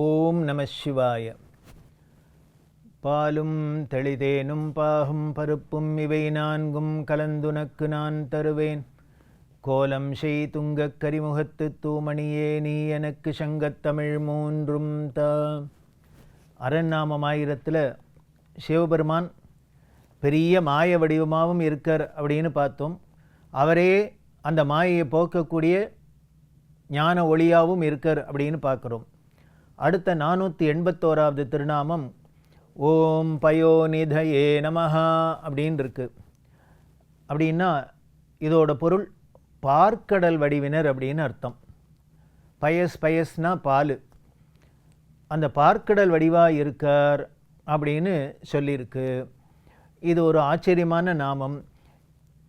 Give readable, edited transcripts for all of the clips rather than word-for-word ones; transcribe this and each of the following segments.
ஓம் நம சிவாய. பாலும் தெளிதேனும் பாகும் பருப்பும் இவை நான்கும் கலந்துனக்கு நான் தருவேன். கோலம் செய் துங்கக் கரிமுகத்து தூமணியே நீ எனக்கு சங்கத்தமிழ் மூன்றும் தா. அரண்நாமம் 1000 சிவபெருமான் பெரிய மாய வடிவமாகவும் இருக்கார் அப்படின்னு பார்த்தோம். அவரே அந்த மாயையை போக்கக்கூடிய ஞான ஒளியாகவும் இருக்கார் அப்படின்னு பார்க்குறோம். அடுத்த 481வது திருநாமம் ஓம் பயோநிதயே நமஹா அப்படின்னு இருக்கு. அப்படின்னா இதோட பொருள் பார்க்கடல் வடிவினர் அப்படின்னு அர்த்தம். பயஸ்னா பால், அந்த பார்க்கடல் வடிவாக இருக்கார் அப்படின்னு சொல்லியிருக்கு. இது ஒரு ஆச்சரியமான நாமம்.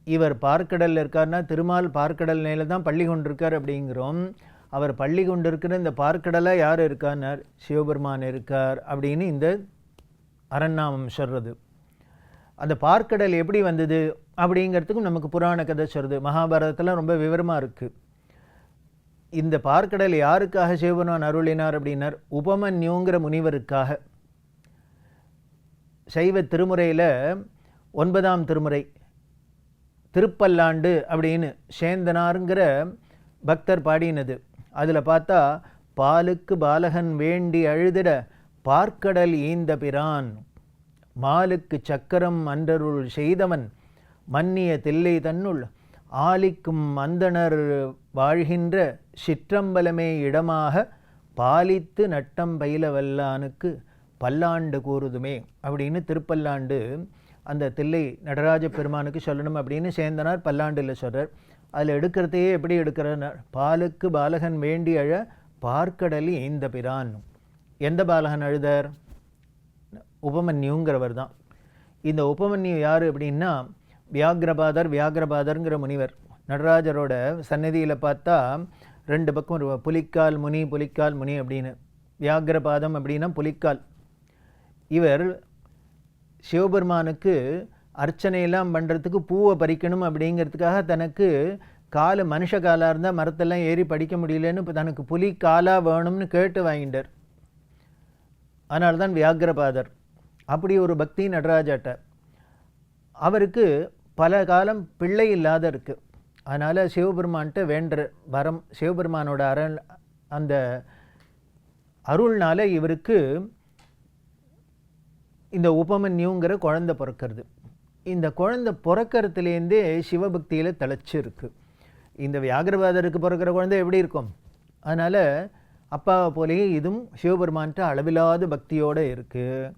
இவர் பார்க்கடலில் இருக்கார்னா திருமால் பார்க்கடல் மேலே தான் பள்ளி கொண்டிருக்கார் அப்படிங்கிறோம். அவர் பள்ளி கொண்டிருக்கிற இந்த பார்க்கடலாக யார் இருக்கார்? சிவபெருமான் இருக்கார் அப்படின்னு இந்த அரண்நாமம் சொல்கிறது. அந்த பார்க்கடல் எப்படி வந்தது அப்படிங்கிறதுக்கும் நமக்கு புராண கதை சொல்கிறது. மகாபாரதத்தில் ரொம்ப விவரமாக இருக்குது. இந்த பார்க்கடல் யாருக்காக சிவபெருமான் அருளினார் அப்படின்னார்? உபமன்யுங்கிற முனிவருக்காக. சைவ திருமுறையில் 9ஆம் திருமுறை திருப்பல்லாண்டு அப்படின்னு சேந்தனாருங்கிற பக்தர் பாடினது. அதில் பார்த்தா பாலுக்கு பாலகன் வேண்டி அழுதிட பார்க்கடல் ஈந்த பிரான், மாலுக்கு சக்கரம் அன்றருள் செய்தவன் மன்னிய தில்லை தன்னுள் ஆலிக்கும் அந்தணர் வாழ்கின்ற சிற்றம்பலமே இடமாக பாலித்து நட்டம் பயில வல்லானுக்கு பல்லாண்டு கூறுதுமே அப்படின்னு திருப்பல்லாண்டு அந்த தில்லை நடராஜ பெருமானுக்கு சொல்லணும் அப்படின்னு சேந்தனார் பல்லாண்டில் சொல்கிறார். அதில் எடுக்கிறதையே எப்படி எடுக்கிறார்? பாலுக்கு பாலகன் வேண்டி அழ பார்க்கடல் ஈந்த பிரான். எந்த பாலகன் அழுதார்? உபமன்யுங்கிறவர் தான். இந்த உபமன்யு யார் அப்படின்னா வியாகிரபாதர்ங்கிற முனிவர். நடராஜரோட சன்னதியில் பார்த்தா 2 பக்கம் புலிக்கால் முனி அப்படின்னு. வியாகிரபாதம் அப்படின்னா புலிக்கால். இவர் சிவபெருமானுக்கு அர்ச்சனையெல்லாம் பண்ணுறதுக்கு பூவை பறிக்கணும் அப்படிங்கிறதுக்காக தனக்கு காலு மனுஷ காலாக இருந்தால் மரத்தெல்லாம் ஏறி படிக்க முடியலன்னு இப்போ தனக்கு புலி காலாக வேணும்னு கேட்டு வாங்கிட்டார். அதனால தான் வியாகிரபாதர். அப்படி ஒரு பக்தி நடராஜாட்ட. அவருக்கு பல காலம் பிள்ளை இல்லாத இருக்குது. அதனால் சிவபெருமான்கிட்ட வேண்டுற வரம், சிவபெருமானோட அந்த அருள்னால இவருக்கு இந்த உபமன்யுங்கிற குழந்தை பிறக்கிறது. இந்த குழந்தை பிறக்கிறதுலேருந்தே சிவபக்தியில் தலைச்சு இருக்குது. இந்த வியாகிரபாதருக்கு பிறக்கிற குழந்தை எப்படி இருக்கும்? அதனால் அப்பாவை போலேயே இதுவும் சிவபெருமான்கிட்ட அளவில்லாத பக்தியோடு இருக்குது.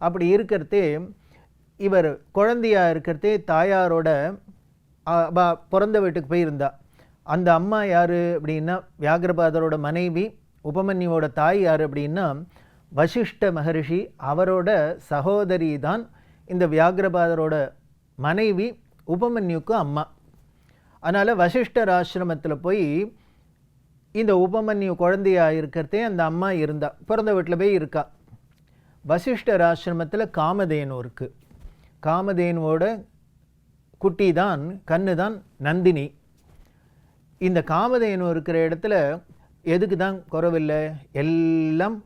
அப்படி இருக்கிறதே இவர் குழந்தையாக இருக்கிறதே தாயாரோட பிறந்த வீட்டுக்கு போயிருந்தா. அந்த அம்மா யார் அப்படின்னா வியாகிரபாதரோட மனைவி. உபமன்யுவோட தாய் யார் அப்படின்னா வசிஷ்ட மகரிஷி. அவரோட சகோதரி தான் இந்த வியாகிரபாதரோட மனைவி, உபமன்யுக்கு அம்மா. அதனால் வசிஷ்டர் ஆசிரமத்தில் போய் இந்த உபமன்யு குழந்தையாக இருக்கிறதே அந்த அம்மா இருந்தா, பிறந்த வீட்டில் போய் இருக்கா. வசிஷ்டர் ஆசிரமத்தில் காமதேனு இருக்குது. காமதேனுவோட குட்டி தான் கண்ணு தான் நந்தினி. இந்த காமதேனு இருக்கிற இடத்துல எதுக்கு தான் குறவில்லை, எல்லாம்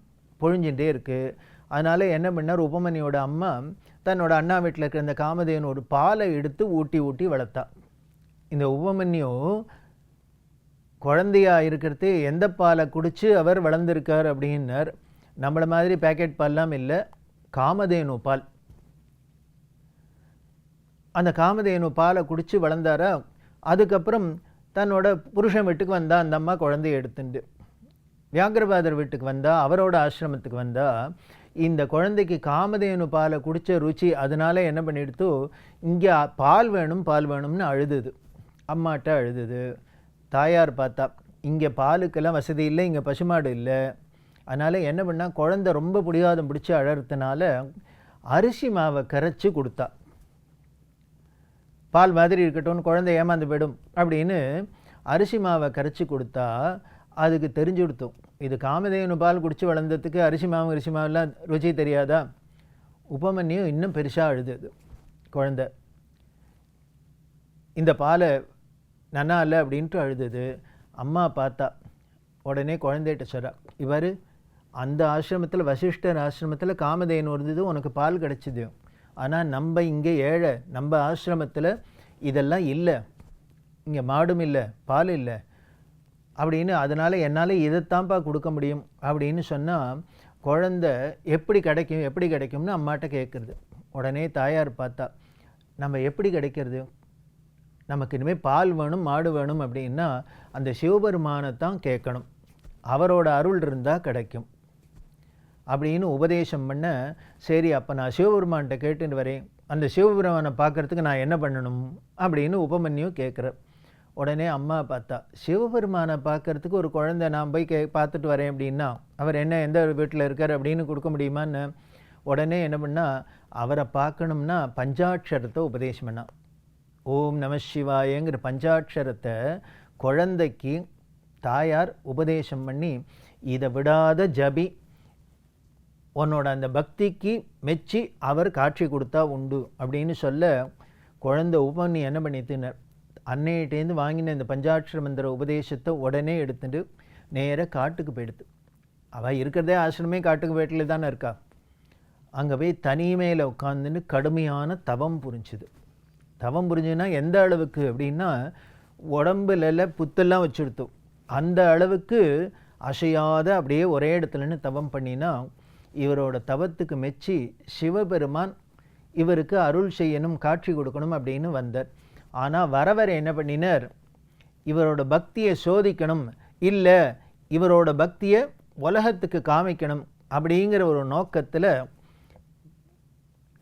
பொழிஞ்சுட்டே இருக்குது. அதனால் என்ன பண்ணார்? உபமன்யோட அம்மா தன்னோட அண்ணா வீட்டில் இருக்கிற இந்த காமதேனோட பாலை எடுத்து ஊட்டி வளர்த்தா. இந்த உபமன்யு குழந்தையாக இருக்கிறது எந்த பாலை குடித்து அவர் வளர்ந்துருக்கார் அப்படின்னார்? நம்மளை மாதிரி பேக்கெட் பால்லாம் இல்லை, காமதேனு பால். அந்த காமதேனு பாலை குடித்து வளர்ந்தாரா. அதுக்கப்புறம் தன்னோட புருஷன் வீட்டுக்கு வந்தால் அந்த அம்மா குழந்தைய எடுத்துட்டு வியாகிரபாதர் வீட்டுக்கு வந்தால், அவரோட ஆசிரமத்துக்கு வந்தால் இந்த குழந்தைக்கு காமதேனு பாலை குடித்த ருச்சி அதனால் என்ன பண்ணிடுத்தோ இங்கே பால் வேணும்னு அழுதுது. அம்மாட்ட அழுதுது. தாயார் பார்த்தா இங்கே பாலுக்கெல்லாம் வசதி இல்லை, இங்கே பசுமாடு இல்லை, அதனால் என்ன பண்ணால் குழந்தை ரொம்ப பிடிவாதம் பிடிச்சி அழறதுனால அரிசி மாவை கரைச்சி கொடுத்தா. பால் மாதிரி இருக்கட்டும்னு குழந்தை ஏமாந்து போயிடும் அப்படின்னு அரிசி மாவை கரைச்சி கொடுத்தா அதுக்கு தெரிஞ்சு கொடுத்தோம். இது காமதேனு பால் குடித்து வளர்ந்ததுக்கு அரிசி மாவெல்லாம் ருச்சி தெரியாதா? உபமன்யு இன்னும் பெருசாக அழுது. குழந்தை இந்த பாலை நன்னா இல்லை அப்படின்ட்டு அழுது. அம்மா பார்த்தா உடனே குழந்தைகிட்ட சொல்கிறா, இவர் அந்த ஆசிரமத்தில் வசிஷ்டர் ஆசிரமத்தில் காமதேனு இருந்தது, உனக்கு பால் கிடச்சிது. ஆனால் நம்ம இங்கே ஏழை, நம்ம ஆசிரமத்தில் இதெல்லாம் இல்லை, இங்கே மாடும் இல்லை பால் இல்லை அப்படின்னு, அதனால் என்னால் இதைத்தான்ப்பா கொடுக்க முடியும் அப்படின்னு சொன்னால் குழந்தை எப்படி கிடைக்கும்னு அம்மாட்ட கேட்குறது. உடனே தாயார் பார்த்தா, நம்ம எப்படி கிடைக்கிறது, நமக்கு இனிமேல் பால் வேணும் மாடு வேணும் அப்படின்னா அந்த சிவபெருமானை தான் கேட்கணும், அவரோட அருள் இருந்தால் கிடைக்கும் அப்படின்னு உபதேசம் பண்ண. சரி, அப்போ நான் சிவபெருமான்கிட்ட கேட்டுன்னு வரேன், அந்த சிவபெருமானை பார்க்குறதுக்கு நான் என்ன பண்ணணும் அப்படின்னு உபமன்யு கேட்குற. உடனே அம்மா பார்த்தா, சிவபெருமானை பார்க்குறதுக்கு ஒரு குழந்தை நான் போய் பார்த்துட்டு வரேன் அப்படின்னா அவர் என்ன எந்த வீட்டில் இருக்கார் அப்படின்னு கொடுக்க முடியுமான்னு. உடனே என்ன பண்ணால், அவரை பார்க்கணும்னா பஞ்சாட்சரத்தை உபதேசம் பண்ணா. ஓம் நம சிவாயங்கிற பஞ்சாட்சரத்தை குழந்தைக்கு தாயார் உபதேசம் பண்ணி, இதை விடாத ஜபி, உன்னோட அந்த பக்திக்கு மெச்சி அவர் காட்சி கொடுத்தா உண்டு அப்படின்னு சொல்ல, குழந்தை உபமன்யு என்ன பண்ணித்தினர், அன்னையிட்டேருந்து வாங்கின இந்த பஞ்சாட்சர மந்திர உபதேசத்தை உடனே எடுத்துட்டு நேராக காட்டுக்கு போயிடுது. அவள் இருக்கிறதே ஆசிரமே காட்டுக்கு போயிட்டுல தானே இருக்கா. அங்கே போய் தனிமையில் உட்காந்துன்னு கடுமையான தவம் புரிஞ்சுது. தவம் புரிஞ்சுன்னா எந்த அளவுக்கு அப்படின்னா, உடம்புல புத்தெல்லாம் வச்சுடுத்தோம், அந்த அளவுக்கு அசையாத அப்படியே ஒரே இடத்துலன்னு தவம் பண்ணினா, இவரோட தவத்துக்கு மெச்சி சிவபெருமான் இவருக்கு அருள் செய்யணும், காட்சி கொடுக்கணும் அப்படின்னு வந்தார். ஆனால் வர என்ன பண்ணினார், இவரோட பக்தியை சோதிக்கணும், இல்லை இவரோட பக்தியை உலகத்துக்கு காமிக்கணும் அப்படிங்கிற ஒரு நோக்கத்தில்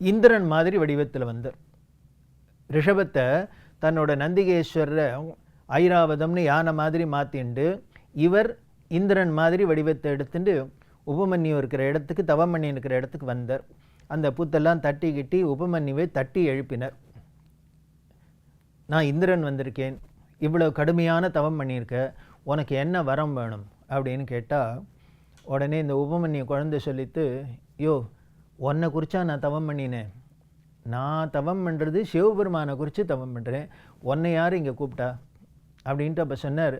இந்திரன் மாதிரி வடிவத்தில் வந்தார். ரிஷபத்தை தன்னோட நந்திகேஸ்வரரை ஐராவதம்னு யானை மாதிரி மாற்றிண்டு இவர் இந்திரன் மாதிரி வடிவத்தை எடுத்துட்டு உபமன்யு இருக்கிற இடத்துக்கு, தவம் பண்ணி இருக்கிற இடத்துக்கு வந்தார். அந்த புத்தெல்லாம் தட்டி கிட்டி உபமன்யுவை தட்டி எழுப்பினர். நான் இந்திரன் வந்திருக்கேன், இவ்வளோ கடுமையான தவம் பண்ணியிருக்க, உனக்கு என்ன வரம் வேணும் அப்படின்னு கேட்டால், உடனே இந்த உபமன்யு குழந்தை சொல்லித்து, யோ உன்னை குறித்தா நான் தவம் பண்ணினேன், நான் தவம் பண்ணுறது சிவபெருமானை குறித்து தவம் பண்ணுறேன், உன்னை யார் இங்கே கூப்பிட்டா அப்படின்ட்டு. அப்போ சொன்னார்,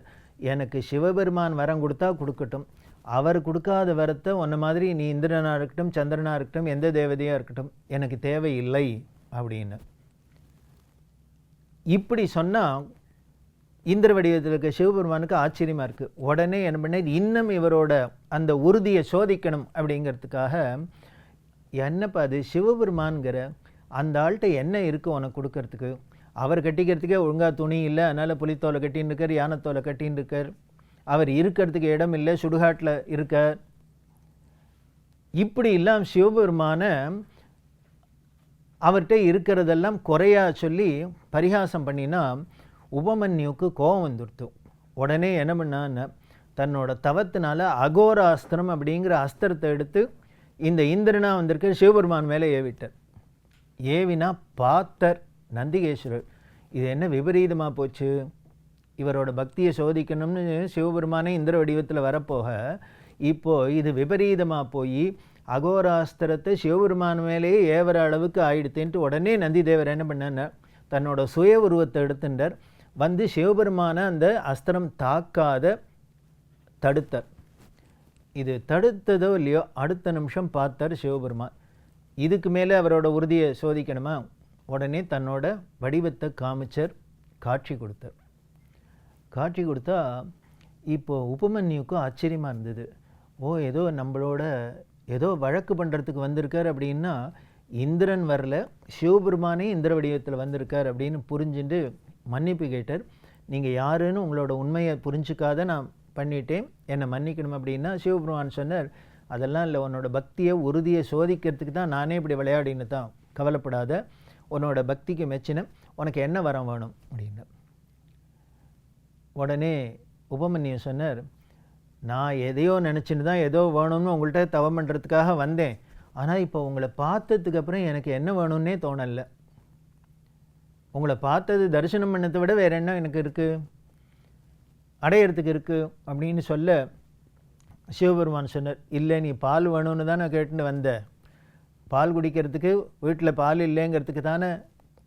எனக்கு சிவபெருமான் வரம் கொடுத்தா கொடுக்கட்டும், அவர் கொடுக்காத வரத்தை உன்ன மாதிரி நீ இந்திரனாக இருக்கட்டும் சந்திரனாக இருக்கட்டும் எந்த தேவதையாக இருக்கட்டும் எனக்கு தேவையில்லை அப்படின்னு. இப்படி சொன்னால் இந்திர வடிவத்தில் இருக்க சிவபெருமானுக்கு ஆச்சரியமாக இருக்குது. உடனே என்ன பண்ண, இன்னும் இவரோட அந்த உறுதியை சோதிக்கணும் அப்படிங்கிறதுக்காக, என்னப்பா அது சிவபெருமான்கிற அந்த ஆள்கிட்ட என்ன இருக்குது உனக்கு கொடுக்கறதுக்கு, அவர் கட்டிக்கிறதுக்கே ஒழுங்காக துணி இல்லை, அதனால் புலித்தோலை கட்டின்னு இருக்கார், யானைத்தோலை கட்டின்னு இருக்கார், அவர் இருக்கிறதுக்கு இடம் இல்லை, சுடுகாட்டில் இருக்கார். இப்படி இல்லாம சிவபெருமான அவர்கிட்ட இருக்கிறதெல்லாம் குறையா சொல்லி பரிகாசம் பண்ணினா உபமன்யுக்கு கோபம் வந்துடுத்து. உடனே என்ன பண்ணான்னு, தன்னோட தவத்தினால அகோர அஸ்திரம் அப்படிங்கிற அஸ்திரத்தை எடுத்து இந்த இந்திரனா வந்திருக்க சிவபெருமான் மேலே ஏவிட்டார். ஏவினா பார்த்தர் நந்திகேஸ்வரர், இது என்ன விபரீதமாக போச்சு, இவரோட பக்தியை சோதிக்கணும்னு சிவபெருமானே இந்திர வடிவத்தில் வரப்போக இப்போது இது விபரீதமாக போய் அகோராஸ்திரத்தை சிவபெருமான் மேலேயே ஏவர அளவுக்கு ஆயிடுத்தேன்ட்டு உடனே நந்தி தேவர் என்ன பண்ண, தன்னோட சுய உருவத்தை எடுத்துட்டார், வந்து சிவபெருமான அந்த அஸ்திரம் தாக்காத தடுத்தார். இது தடுத்ததோ இல்லையோ அடுத்த நிமிஷம் பார்த்தார் சிவபெருமான். இதுக்கு மேலே அவரோட உறுதியை சோதிக்கணுமா, உடனே தன்னோட வடிவத்தை காமிச்சர், காட்சி கொடுத்தார். காட்சி கொடுத்தா இப்போது உபமன்யுக்கும் ஆச்சரியமாக இருந்தது. ஓ ஏதோ நம்மளோட ஏதோ வழக்கு பண்ணுறதுக்கு வந்திருக்கார் அப்படின்னா, இந்திரன் வரல சிவபெருமானே இந்திர வடிவத்தில் வந்திருக்கார் அப்படின்னு புரிஞ்சுட்டு மன்னிப்பு கேட்டார். நீங்கள் யாருன்னு உங்களோட உண்மையை புரிஞ்சிக்காத நான் பண்ணிட்டேன், என்னை மன்னிக்கணும் அப்படின்னா சிவபெருமான் சொன்னார், அதெல்லாம் இல்லை, உன்னோட பக்தியை உறுதியை சோதிக்கிறதுக்கு தான் நானே இப்படி விளையாடின்னு தான், கவலைப்படாத, உன்னோட பக்திக்கு மெச்சின, உனக்கு என்ன வரம் வேணும் அப்படின்னு. உடனே உபமன்யு சொன்னார், நான் எதையோ நினச்சின்னு தான் ஏதோ வேணும்னு உங்கள்கிட்ட தவம் பண்ணுறதுக்காக வந்தேன். ஆனால் இப்போ உங்களை பார்த்ததுக்கு அப்புறம் எனக்கு என்ன வேணும்னே தோணலை. உங்களை பார்த்தது தரிசனம் பண்ணதை விட வேறு என்ன எனக்கு இருக்குது, அடையிறதுக்கு இருக்குது அப்படின்னு சொல்ல சிவபெருமான் சொன்னார், இல்லை நீ பால் வேணும்னு தான் நான் கேட்டுன்னு வந்தேன். பால் குடிக்கிறதுக்கு வீட்டில் பால் இல்லைங்கிறதுக்கு தானே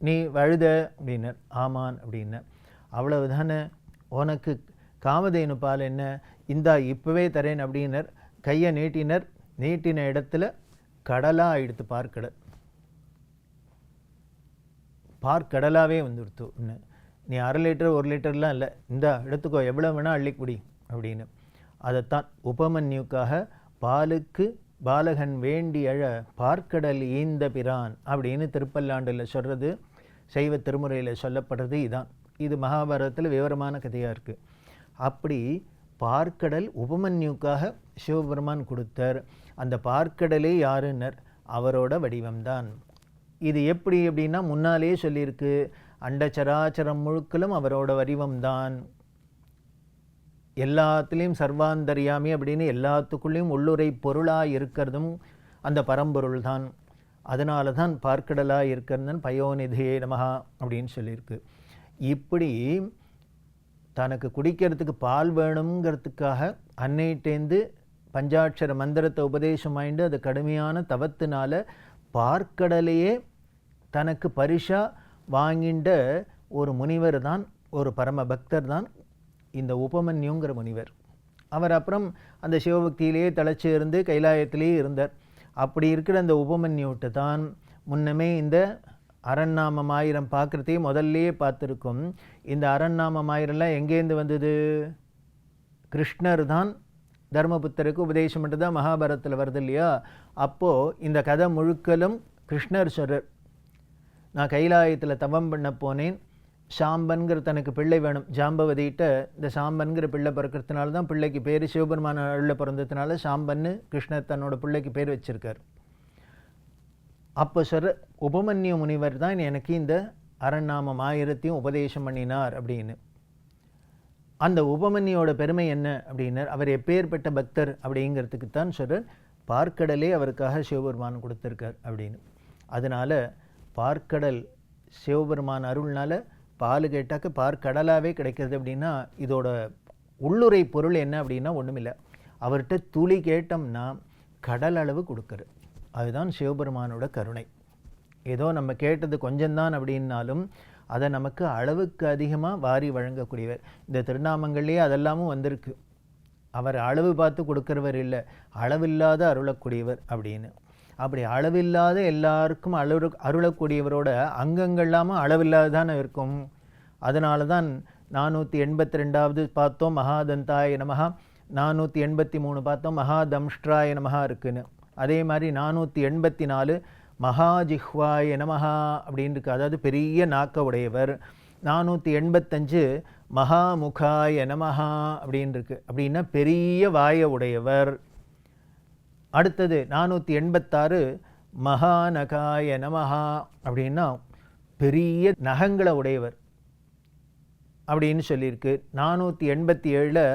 நீ வழுத அப்படின்னார். ஆமான் அப்படின்னார். அவ்வளவு தானே, உனக்கு காமதேனு பால் என்ன, இந்தா இப்போவே தரேன் அப்படின்னர். கையை நீட்டினர். நீட்டின இடத்துல கடலாக ஆயிடுத்து. பார்க்கடல் பார்க்கடலாகவே வந்துடுத்து. நீ 1/2 லிட்டர் 1 லிட்டர்லாம் இல்லை, இந்தா எடுத்துக்கோ, எவ்வளோ வேணால் அள்ளிக்குடி அப்படின்னு. அதைத்தான் உபமன்யுக்காக பாலுக்கு பாலகன் வேண்டி அழ பார்க்கடல் ஈந்த பிரான் அப்படின்னு திருப்பல்லாண்டில் சொல்கிறது, சைவ திருமுறையில் சொல்லப்படுறது இதான். இது மகாபாரதத்தில் விவரமான கதையாக இருக்குது. அப்படி பார்க்கடல் உபமன்யுக்காக சிவபெருமான் கொடுத்தார். அந்த பார்க்கடலே யாருன்னர், அவரோட வடிவம்தான். இது எப்படி அப்படின்னா முன்னாலே சொல்லியிருக்கு, அண்டச்சராச்சரம் முழுக்களும் அவரோட வடிவம்தான். எல்லாத்துலேயும் சர்வாந்தரியாமி அப்படின்னு எல்லாத்துக்குள்ளேயும் உள்ளுரை பொருளாக இருக்கிறதும் அந்த பரம்பொருள் தான். அதனால தான் பார்க்கடலாக இருக்கிறதுன்னு பயோநிதியே நமஹா அப்படின்னு சொல்லியிருக்கு. இப்படி தனக்கு குடிக்கிறதுக்கு பால் வேணுங்கிறதுக்காக அன்னையிட்டேந்து பஞ்சாட்சர மந்திரத்தை உபதேசம் ஆயிண்டு அது கடுமையான தவத்தினால பார்க்கடலையே தனக்கு பரிசா வாங்கின்ற ஒரு முனிவர் தான், ஒரு பரம பக்தர் தான் இந்த உபமன்யுங்கிற முனிவர். அவர் அப்புறம் அந்த சிவபக்தியிலேயே தழைச்சி இருந்து கைலாயத்திலேயே இருந்தார். அப்படி இருக்கிற அந்த உபமன்யுட்டு தான் முன்னமே இந்த அரண்நாமம் 1000 பார்க்குறதையே முதல்லையே பார்த்துருக்கும். இந்த அரண்நாமம் 1000 எங்கேருந்து வந்தது? கிருஷ்ணர் தான் தர்மபுத்தருக்கு உபதேசம் பண்ணுறது தான் மகாபாரதத்தில் வருது இல்லையா? அப்போது இந்த கதை முழுக்கலும் கிருஷ்ணர் சொல்கிறார், நான் கைலாயத்தில் தவம் பண்ண போனேன், சாம்பன்கிற தனக்கு பிள்ளை வேணும். ஜாம்பவதிகிட்ட இந்த சாம்பன்கிற பிள்ளை பிறக்கிறதுனால தான் பிள்ளைக்கு பேர் சிவபெருமான அருளில் பிறந்ததுனால சாம்பன்னு கிருஷ்ணர் தன்னோட பிள்ளைக்கு பேர் வச்சிருக்கார். அப்போ சொல்ற உபமன்யு முனிவர் தான் எனக்கு இந்த அரண்நாமம் 1000 உபதேசம் பண்ணினார் அப்படின்னு. அந்த உபமன்யோட பெருமை என்ன அப்படின்னார், அவர் எப்பேற்பட்ட பக்தர் அப்படிங்கிறதுக்கு தான் சொல்கிறார், பார்க்கடலே அவருக்காக சிவபெருமான் கொடுத்துருக்கார் அப்படின்னு. அதனால் பார்க்கடல் சிவபெருமான் அருள்னால பால் கேட்டாக்க பார்க்கடலாகவே கிடைக்கிறது. அப்படின்னா இதோட உள்ளுரை பொருள் என்ன அப்படின்னா ஒன்றுமில்லை, அவர்கிட்ட துளி கேட்டோம்னா கடல் அளவு கொடுக்குறது. அதுதான் சிவபெருமானோட கருணை. ஏதோ நம்ம கேட்டது கொஞ்சம்தான் அப்படின்னாலும் அதை நமக்கு அளவுக்கு அதிகமாக வாரி வழங்கக்கூடியவர். இந்த திருநாமங்கள்லேயே அதெல்லாமும் வந்திருக்கு. அவர் அளவு பார்த்து கொடுக்குறவர் இல்லை, அளவில்லாத அருளக்கூடியவர் அப்படின்னு. அப்படி அளவில்லாத எல்லாருக்கும் அருளக்கூடியவரோட அங்கங்கள்லாமும் அளவில்லாததானே இருக்கும். அதனால தான் 482வது பார்த்தோம் மகாதந்தாய நமஹா, 483 பார்த்தோம் மகாதம்ஷ்ட்ராய நமஹா இருக்குன்னு. அதே மாதிரி 484 மகாஜிஹ்வாய நமஹா அப்படின்னு இருக்கு, அதாவது பெரிய நாக்க உடையவர். 485 மகாமுகாய நமஹா அப்படின்னு இருக்கு, அப்படின்னா பெரிய வாய உடையவர். அடுத்தது 486 மகாநகாய நமஹா அப்படின்னா பெரிய நகங்களை உடையவர் அப்படின்னு சொல்லியிருக்கு. 487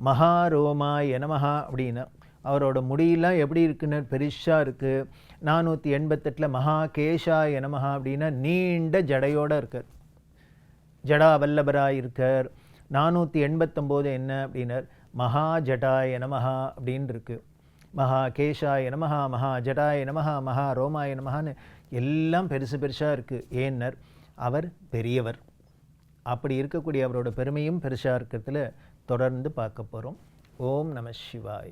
மகாரோமாய நமஹா அப்படின்னா அவரோட முடியெல்லாம் எப்படி இருக்குன்னு பெருசாக இருக்குது. 488 மகாகேஷாய நமஹா அப்படின்னா நீண்ட ஜடையோடு இருக்கார், ஜடா வல்லபராக இருக்கார். 489 என்ன அப்படின்னார், மகா ஜடாய நமஹா அப்படின்னு இருக்கு. மகா கேஷாய நமஹா, மகா ஜடாய நமஹா, மகா ரோமாய நமஹான்னு எல்லாம் பெருசு பெருசாக இருக்குது. ஏன்னர் அவர் பெரியவர். அப்படி இருக்கக்கூடிய அவரோட பெருமையும் பெருசாக இருக்கிறதுல தொடர்ந்து பார்க்க போகிறோம். ஓம் நம சிவாய.